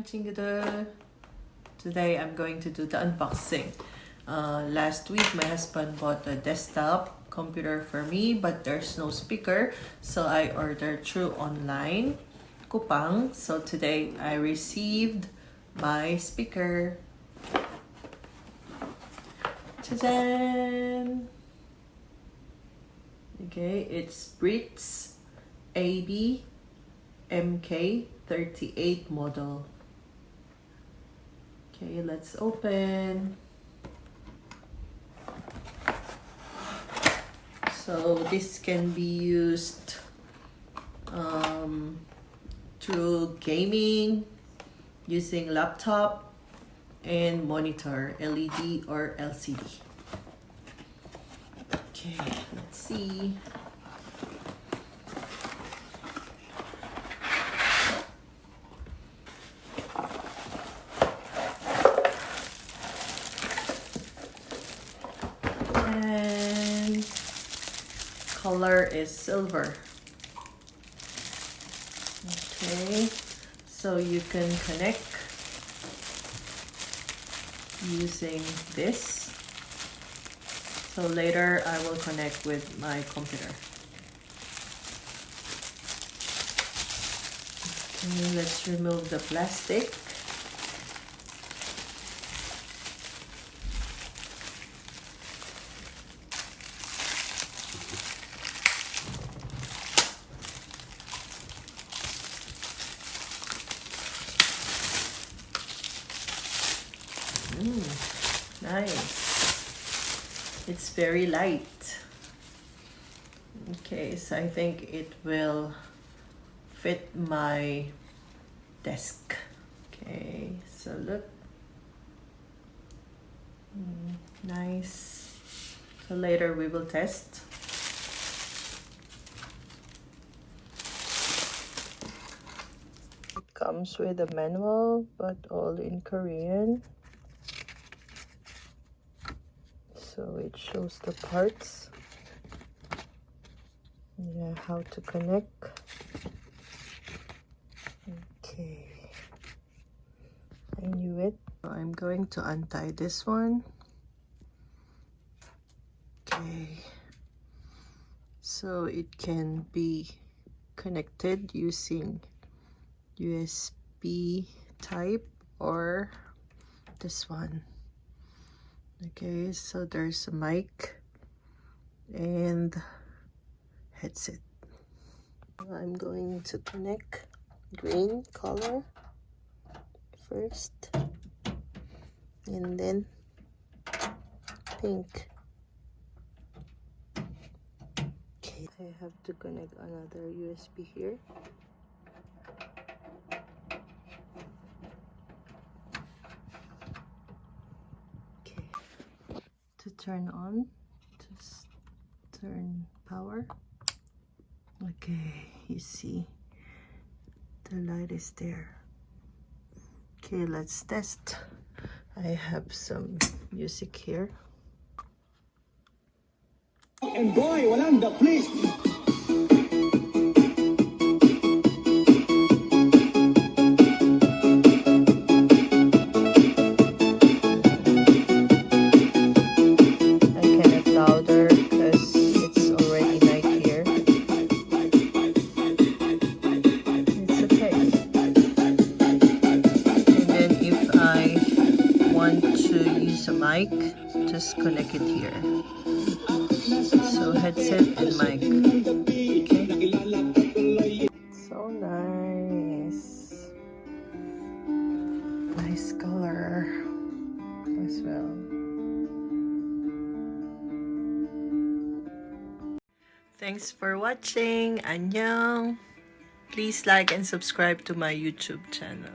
chingudeul. Today I'm going to do the unboxing. Last week my husband bought a desktop computer for me, but there's no speaker, so I ordered through online coupang. So today I received my speaker. Ta-da! Okay, it's Britz BA-MK38 model. Okay, let's open. So this can be used through gaming, using laptop and monitor, LED or LCD. Okay, let's see. And color is silver. Okay, so you can connect using this. So later I will connect with my computer. Okay, let's remove the plastic. Nice. It's very light. Okay, so I think it will fit my desk. Okay, so look. Nice. So later we will test. It comes with a manual, but all in Korean. So it shows the parts, yeah, how to connect. Okay, I knew it. I'm going to untie this one. Okay, so it can be connected using USB type or this one. Okay, so there's a mic and headset. I'm going to connect green color first and then pink. Okay, I have to connect another USB here. To turn on, just turn power. Okay, you see the light is there. Okay, let's test. I have some music here. And boy, Walanda, please. Mic, just connect it here. So headset and mic. Okay. So nice. Nice color as well. Thanks for watching. Annyeong. Please like and subscribe to my YouTube channel.